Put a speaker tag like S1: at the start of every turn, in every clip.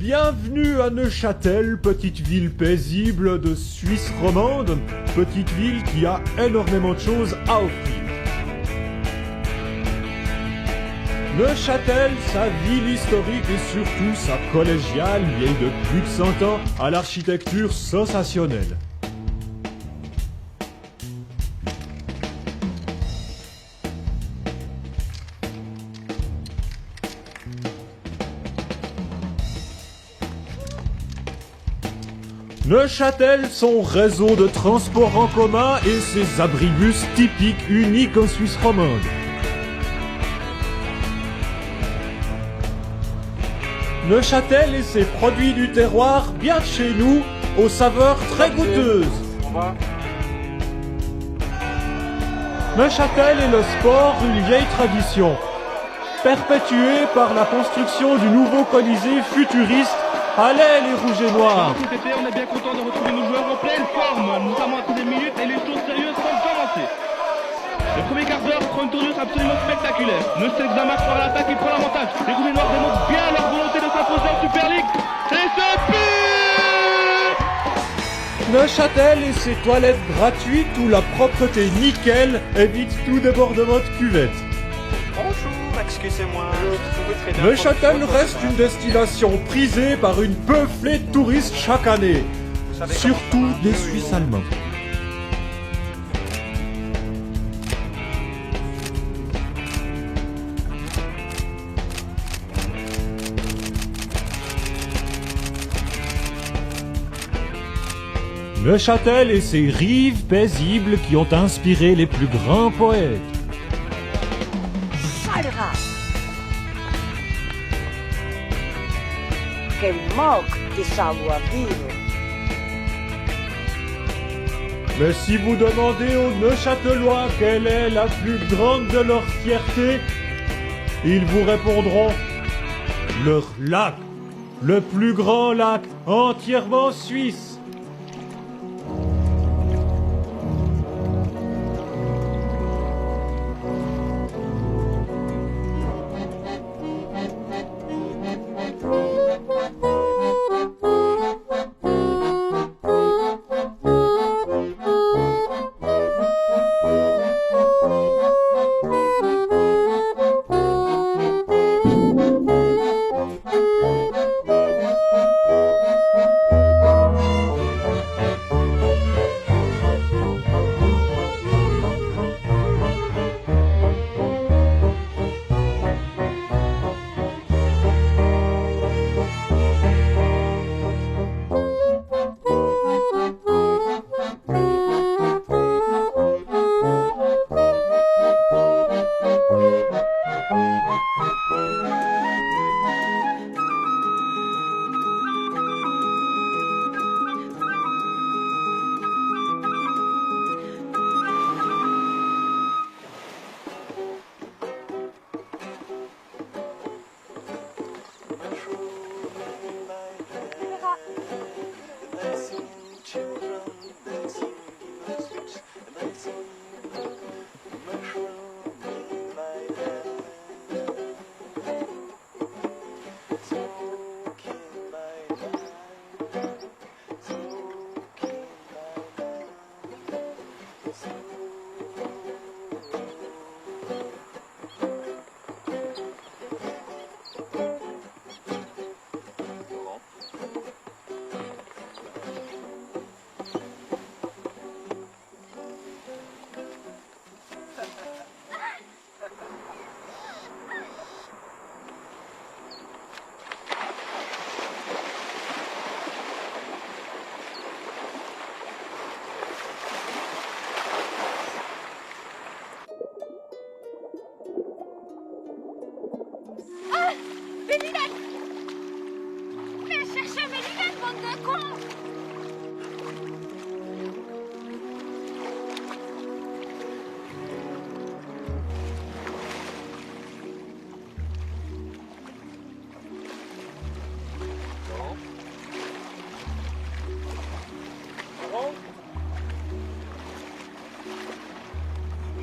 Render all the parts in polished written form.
S1: Bienvenue à Neuchâtel, petite ville paisible de Suisse romande, petite ville qui a énormément de choses à offrir. Neuchâtel, sa ville historique et surtout sa collégiale vieille de plus de 100 ans à l'architecture sensationnelle. Neuchâtel, son réseau de transport en commun et ses abribus typiques uniques en Suisse romande. Neuchâtel et ses produits du terroir bien de chez nous, aux saveurs très goûteuses. Neuchâtel et le sport, une vieille tradition, perpétuée par la construction du nouveau Colisée futuriste. Allez les rouges et noirs!
S2: On est bien content de retrouver nos joueurs en pleine forme. Nous avons attendu des minutes et les choses sérieuses sont commencées. Le premier quart d'heure prend une tournure absolument spectaculaire. Neuchâtel marche par l'attaque, il prend l'avantage. Les rouges et noirs démontrent bien leur volonté de s'imposer en Super League. Et ce but!
S1: Neuchâtel et ses toilettes gratuites où la propreté nickel évite tout débordement de cuvette.
S3: Bonjour, excusez-moi, je voudrais bien...
S1: Neuchâtel reste une destination prisée par une peuplée de touristes chaque année, surtout des Suisses allemands. Neuchâtel et ses rives paisibles qui ont inspiré les plus grands poètes.
S4: Quel manque de savoir-vivre.
S1: Mais si vous demandez aux Neuchâtelois quelle est la plus grande de leur fierté, ils vous répondront leur lac, le plus grand lac entièrement suisse.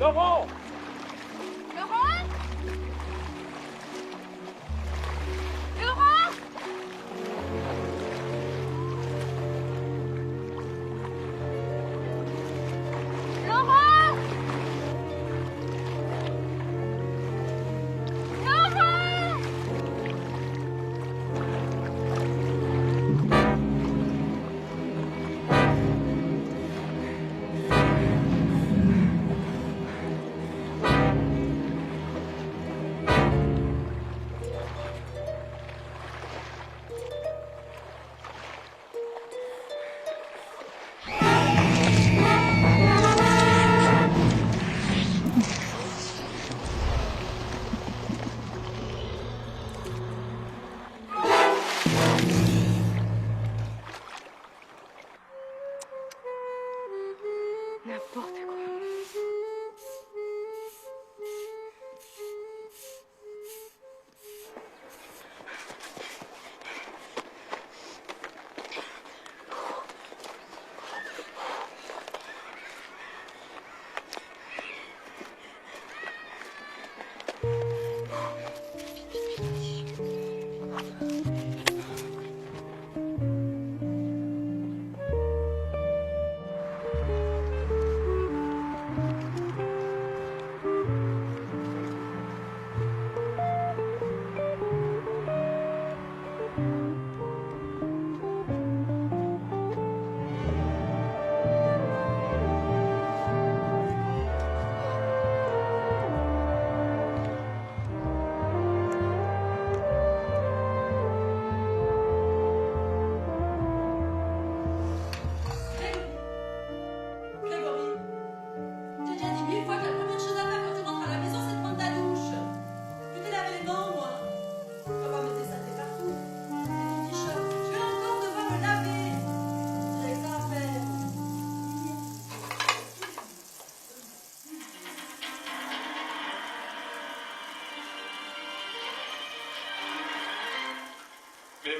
S2: Laurent!
S5: Laurent? Laurent?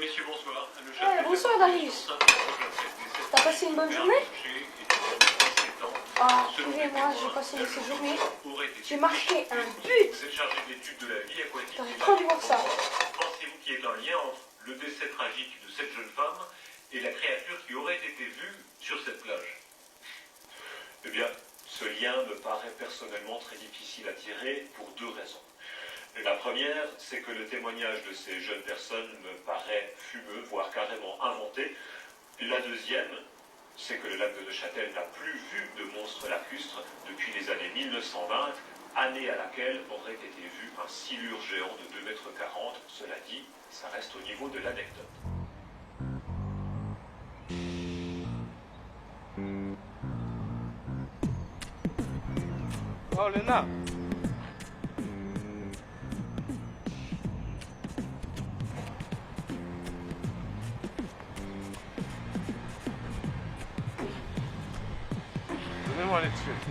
S6: messieurs, bonsoir. Le
S7: Ouais, bonsoir, Darius. T'as passé une bonne journée? Ah, excusez-moi, j'ai passé cette journée. J'ai marqué un but.
S6: Vous êtes chargé d'études de la vie aquatique.
S7: T'aurais pas dû voir ça.
S6: Pensez-vous qu'il y ait un lien entre le décès tragique de cette jeune femme et la créature qui aurait été vue sur cette plage? Eh bien, ce lien me paraît personnellement très difficile à tirer pour deux raisons. La première, c'est que le témoignage de ces jeunes personnes me paraît fumeux, voire carrément inventé. La deuxième, c'est que le lac de Neuchâtel n'a plus vu de monstre lacustre depuis les années 1920, année à laquelle aurait été vu un silure géant de 2,40 m. Cela dit, ça reste au niveau de l'anecdote.
S2: Oh, Léna. Donnez-moi les thunes.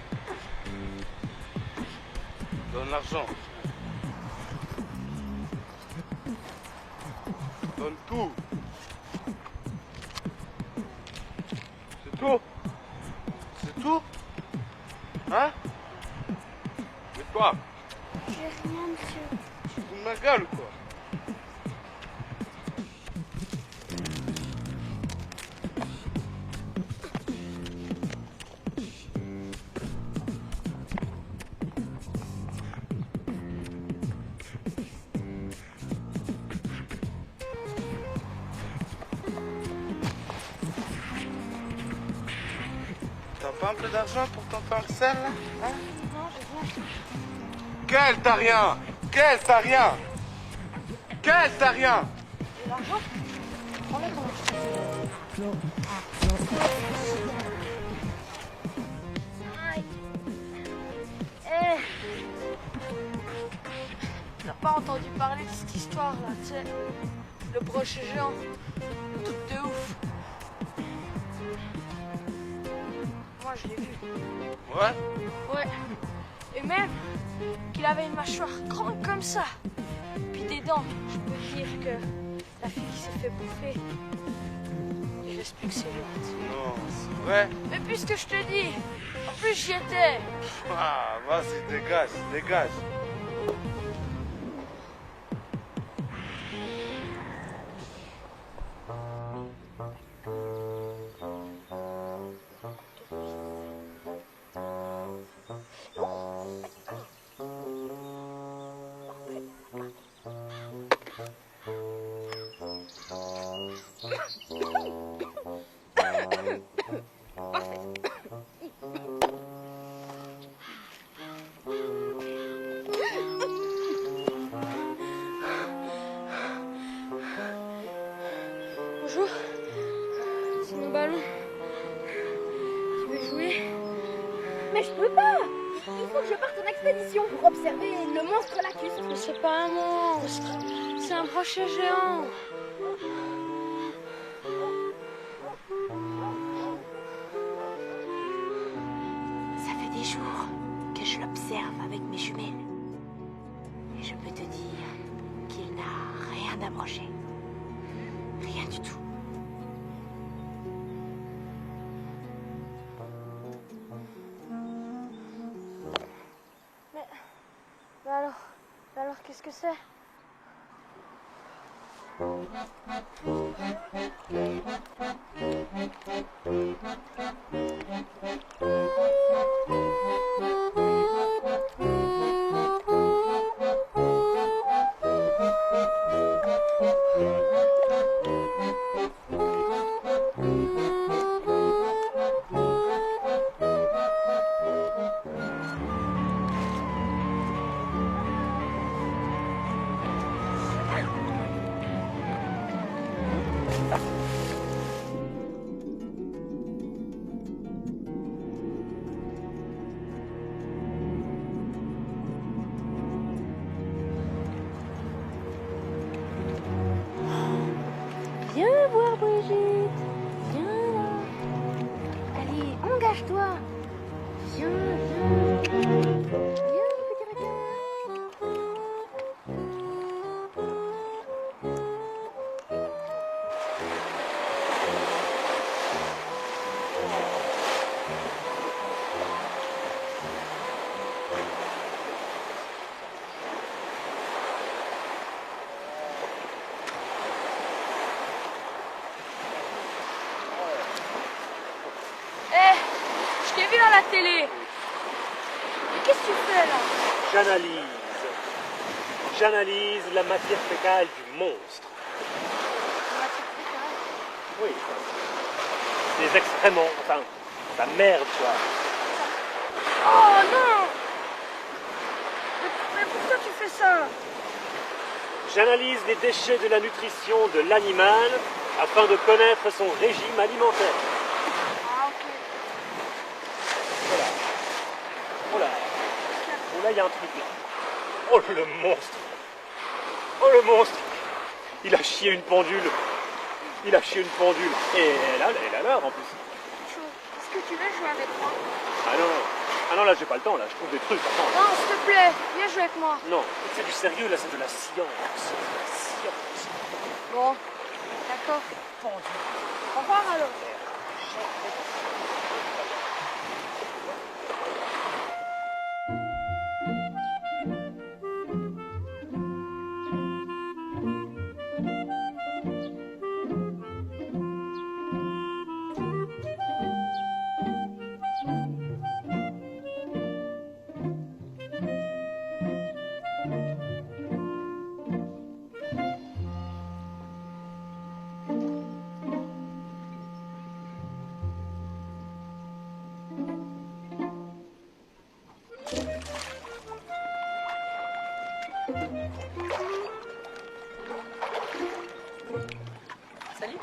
S2: Donne l'argent. Donne tout. C'est tout? C'est tout? Hein? Mais quoi?
S5: J'ai rien, monsieur.
S2: Tu te fous de ma gueule ou quoi? T'as pas un peu d'argent pour tonton Axel là? Hein?
S5: Non, j'ai rien.
S2: Quel t'as rien? Quel t'as rien? Quel t'as rien?
S5: Et l'argent? Prends-le quand Aïe. T'as pas entendu parler de cette histoire là, tu sais? Le brochet géant. Le truc de ouf. Moi je l'ai vu.
S2: Ouais?
S5: Ouais. Et même qu'il avait une mâchoire grande comme ça. Puis des dents. Je peux dire que la fille qui s'est fait bouffer, il reste plus que ses lunettes.
S2: Non, c'est vrai?
S5: Mais puisque je te dis, en plus j'y étais.
S2: Ah, vas-y, dégage, dégage.
S5: Bonjour. C'est mon ballon. Tu veux jouer?
S8: Mais je peux pas. Il faut que je parte en expédition pour observer le monstre lacustre.
S5: Mais c'est pas un monstre. C'est un brochet géant.
S8: Ça fait des jours que je l'observe avec mes jumelles. Et je peux te dire qu'il n'a rien d'approché. Rien du tout.
S5: Mais alors qu'est-ce que c'est? télé. Mais qu'est-ce que tu fais là?
S9: J'analyse la matière fécale du monstre.
S5: La matière fécale?
S9: Oui. Des excréments, enfin, la merde, quoi.
S5: Oh non! Mais pourquoi tu fais ça?
S9: J'analyse les déchets de la nutrition de l'animal afin de connaître son régime alimentaire.
S5: Ah ok.
S9: Voilà. Oh là. Oh là, il y a un truc là. Oh le monstre. Oh le monstre. Il a chié une pendule. Il a chié une pendule. Et elle a l'heure en plus.
S5: Chaud. Est-ce que tu veux jouer avec moi?
S9: Ah non, non. Ah non, là j'ai pas le temps, là je trouve des trucs. Attends.
S5: Non, s'il te plaît, viens jouer avec moi.
S9: Non, c'est du sérieux, là c'est de la science. C'est de la science.
S5: Bon, d'accord. Au revoir alors.
S7: Salut.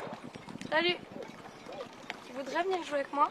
S5: Salut. Tu voudrais venir jouer avec moi?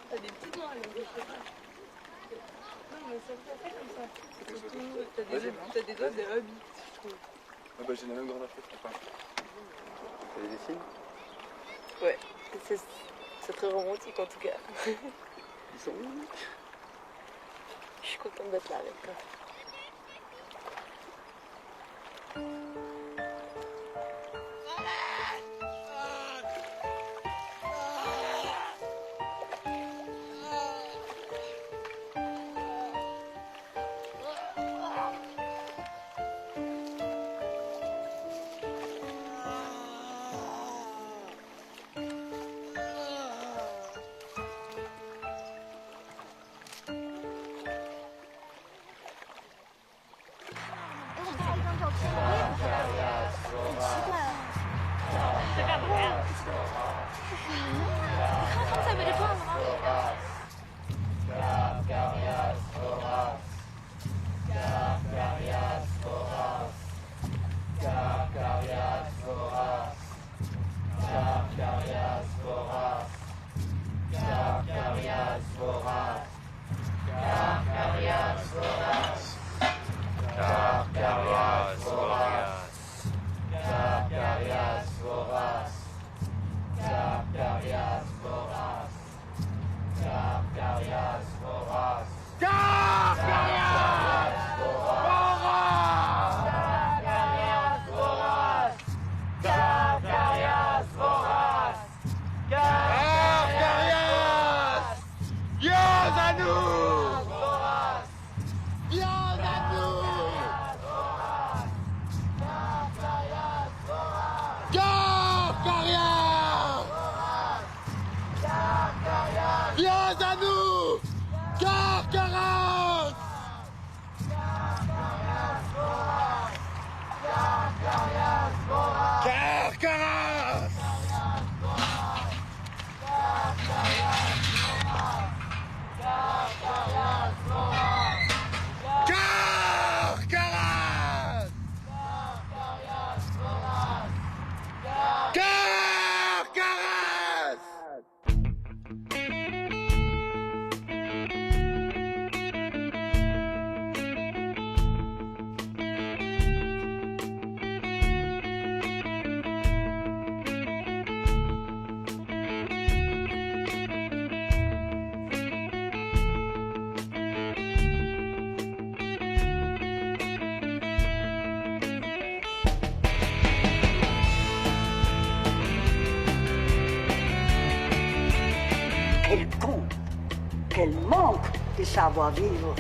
S7: T'as des petites mains, là. Non, mais ça me fait comme ça. T'as des doigts de rubis, je trouve.
S10: Ah bah j'ai la même grande affaire que toi. T'as des dessins?
S7: Ouais, c'est très romantique en tout cas.
S10: Ils sont où?
S7: Je suis contente d'être là avec toi.
S4: Quel manque de savoir-vivre.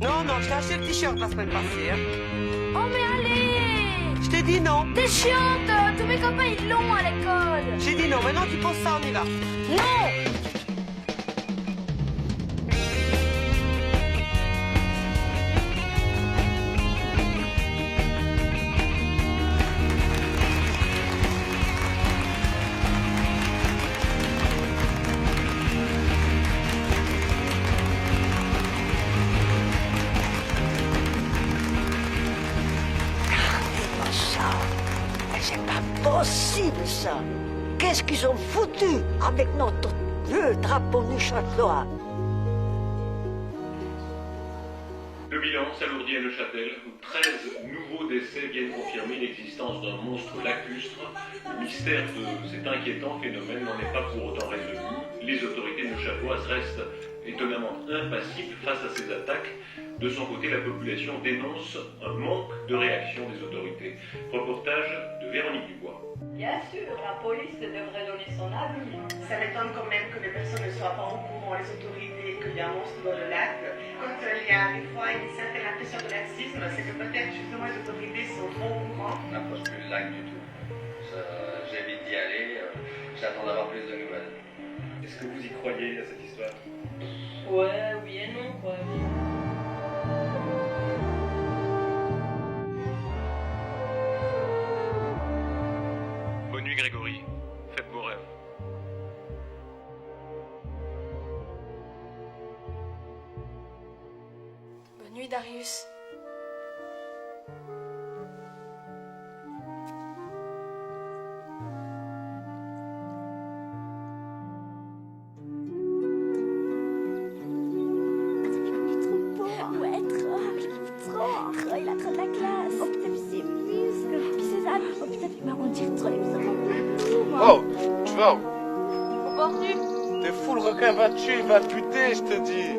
S3: Non, non, je t'ai acheté le t-shirt la semaine passée. Hein.
S5: Oh mais allez!
S3: Je t'ai dit non.
S5: T'es chiante! Tous mes copains ils l'ont à l'école!
S3: J'ai dit non, maintenant tu penses ça, on y va.
S5: Non!
S4: C'est pas possible ça. Qu'est-ce qu'ils ont foutu avec notre vieux drapeau neuchâtelois?
S6: Le bilan s'alourdit à Neuchâtel, où 13 nouveaux décès viennent confirmer l'existence d'un monstre lacustre. Le mystère de cet inquiétant phénomène n'en est pas pour autant résolu. Les autorités neuchâteloises restent étonnamment impassibles face à ces attaques. De son côté, la population dénonce un manque de réaction des autorités. Reportage de Véronique Dubois.
S11: Bien sûr, la police devrait donner son avis.
S12: Ça m'étonne quand même que les personnes ne soient pas au courant, les autorités, qu'il y a un monstre dans le lac. Quand il y a des fois une certaine impression de laxisme, c'est que peut-être justement les autorités sont trop au courant.
S13: On n'approche plus le lac du tout. J'évite d'y aller, j'attends d'avoir plus de nouvelles.
S6: Est-ce que vous y croyez à cette histoire?
S11: Ouais, oui et non, quoi.
S6: Bonne nuit Grégory, faites beaux rêves.
S5: Bonne nuit Darius.
S8: Il a trop de la classe. Oh putain, puis ses muscles, puis ses amis. Oh putain, puis on dirait trop les muscles.
S10: Oh, tu vas où?
S11: Au portu.
S10: T'es fou, le requin va te tuer, il va te buter, je te dis.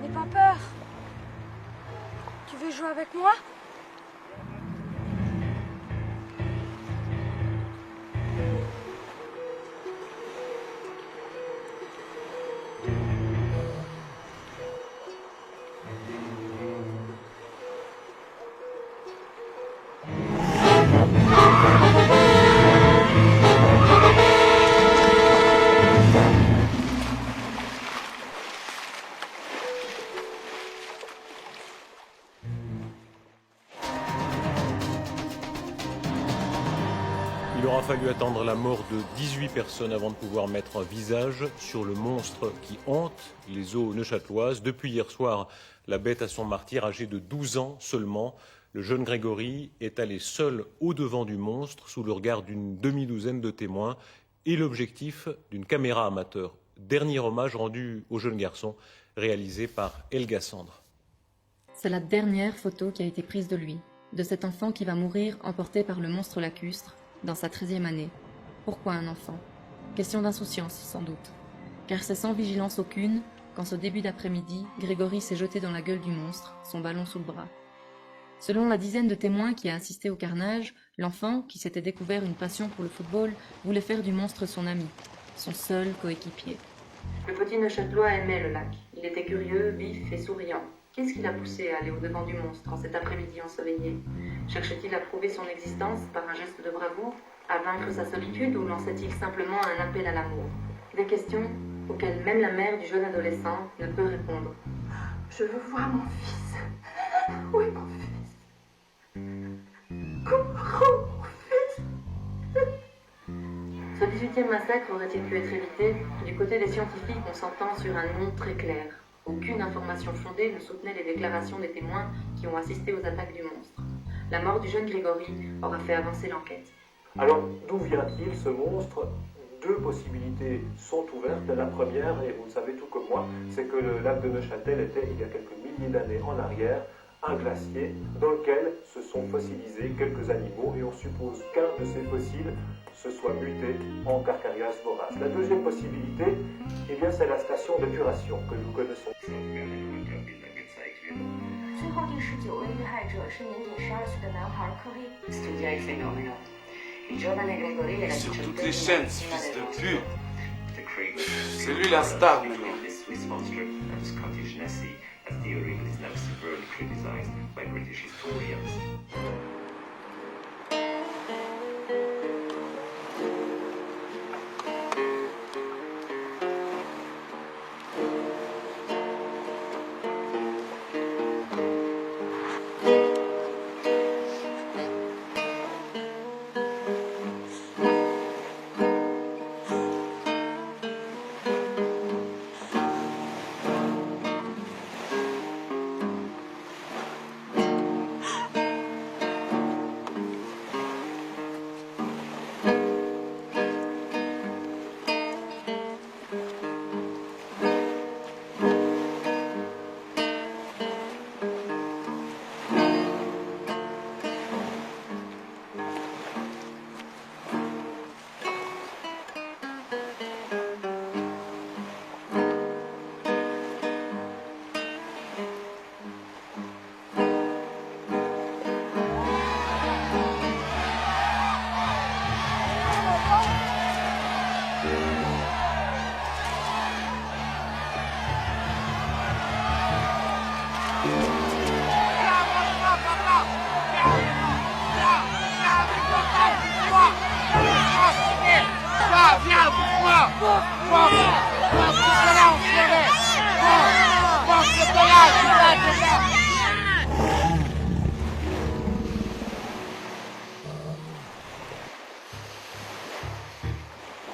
S5: N'aie pas peur. Tu veux jouer avec moi?
S14: fallu attendre la mort de 18 personnes avant de pouvoir mettre un visage sur le monstre qui hante les eaux neuchâteloises. Depuis hier soir, la bête a son martyr, âgé de 12 ans seulement. Le jeune Grégory est allé seul au-devant du monstre, sous le regard d'une demi-douzaine de témoins, et l'objectif d'une caméra amateur. Dernier hommage rendu au jeune garçon, réalisé par Elga Sandre.
S15: C'est la dernière photo qui a été prise de lui, de cet enfant qui va mourir emporté par le monstre lacustre dans sa 13e année. Pourquoi un enfant? Question d'insouciance, sans doute. Car c'est sans vigilance aucune qu'en ce début d'après-midi, Grégory s'est jeté dans la gueule du monstre, son ballon sous le bras. Selon la dizaine de témoins qui a assisté au carnage, l'enfant, qui s'était découvert une passion pour le football, voulait faire du monstre son ami, son seul coéquipier. Le petit Neuchâtelois aimait le lac. Il était curieux, vif et souriant. Qu'est-ce qui l'a poussé à aller au-devant du monstre en cet après-midi ensoleillé? Cherchait-il à prouver son existence par un geste de bravoure, à vaincre sa solitude, ou lançait-il simplement un appel à l'amour? Des questions auxquelles même la mère du jeune adolescent ne peut répondre.
S16: Je veux voir mon fils. Où est mon fils? Comment mon fils?
S15: Ce 18e massacre aurait-il pu être évité? Du côté des scientifiques, on s'entend sur un non très clair. Aucune information fondée ne soutenait les déclarations des témoins qui ont assisté aux attaques du monstre. La mort du jeune Grégory aura fait avancer l'enquête.
S9: Alors, d'où vient-il ce monstre? Deux possibilités sont ouvertes. La première, et vous le savez tout comme moi, c'est que le lac de Neuchâtel était, il y a quelques milliers d'années en arrière, un glacier dans lequel se sont fossilisés quelques animaux, et on suppose qu'un de ces fossiles se soit muté en Carcharias vorace. La deuxième possibilité, eh bien, c'est la station d'épuration que nous connaissons.
S8: 最后第19位遇害者是年仅12岁的男孩科威。
S10: Sur toutes les chaînes, ce fils de pute. C'est lui la star maintenant.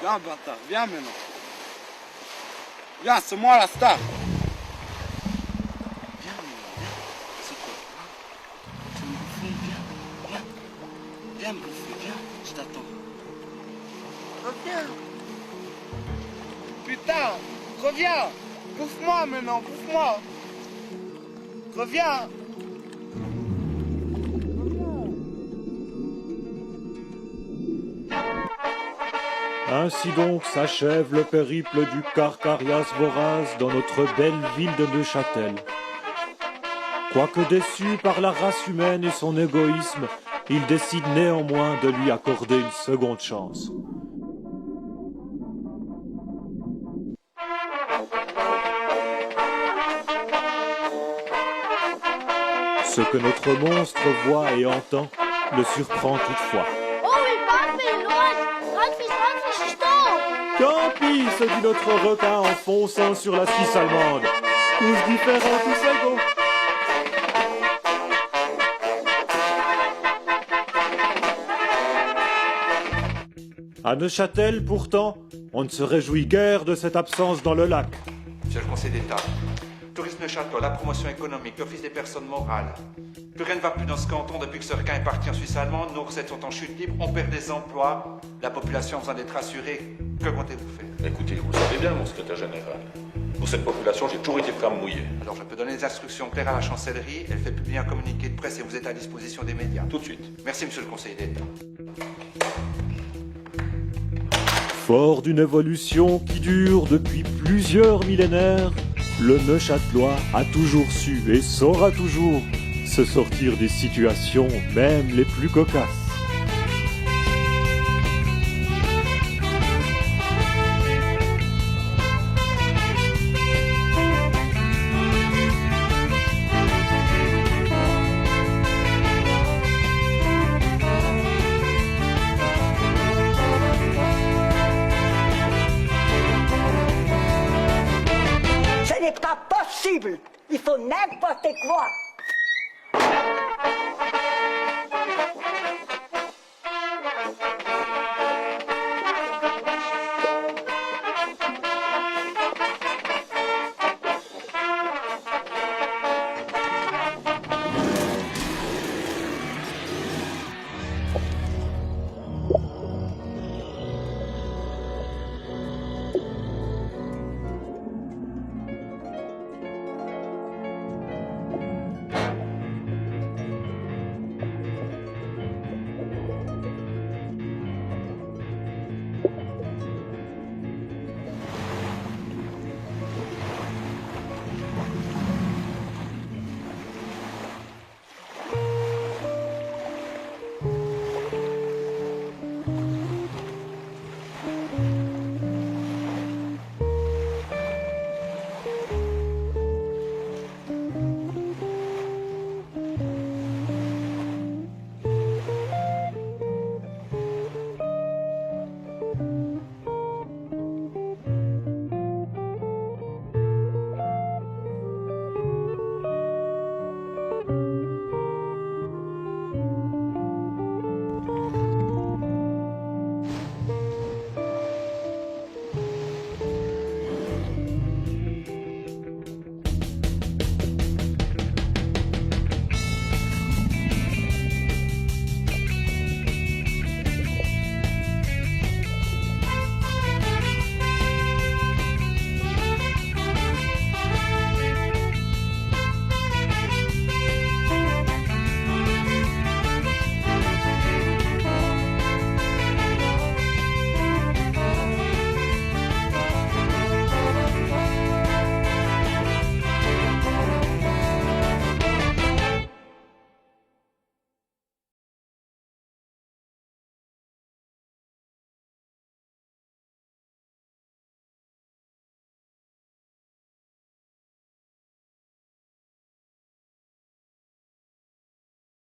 S10: Viens, bâtard, viens maintenant. Viens, c'est moi la star. Viens, c'est quoi? Tu me bouffes, viens. Viens me bouffer, viens, je t'attends. Reviens. Putain, reviens. Bouffe-moi maintenant, bouffe-moi. Reviens.
S1: Ainsi donc s'achève le périple du Carcharias vorace dans notre belle ville de Neuchâtel. Quoique déçu par la race humaine et son égoïsme, il décide néanmoins de lui accorder une seconde chance. Ce que notre monstre voit et entend le surprend toutefois. Campi, se dit notre requin en fonçant sur la Suisse allemande. Tous différents, tous égaux. À Neuchâtel, pourtant, on ne se réjouit guère de cette absence dans le lac.
S17: Monsieur le Conseil d'État, Tourisme Neuchâtel, la promotion économique, l'Office des personnes morales. Plus rien ne va plus dans ce canton depuis que ce requin est parti en Suisse allemande. Nos recettes sont en chute libre, on perd des emplois. La population a besoin d'être rassurée. Que comptez-vous faire?
S18: Écoutez, vous le savez bien, mon secrétaire général. Pour cette population, j'ai toujours été prêt à me mouiller.
S17: Alors je peux donner des instructions claires à la chancellerie. Elle fait publier un communiqué de presse et vous êtes à disposition des médias.
S18: Tout de suite.
S17: Merci, Monsieur le Conseil d'État.
S1: Fort d'une évolution qui dure depuis plusieurs millénaires, le Neuchâtelois a toujours su et saura toujours se sortir des situations, même les plus cocasses.
S4: Ce n'est pas possible. Il faut n'importe quoi.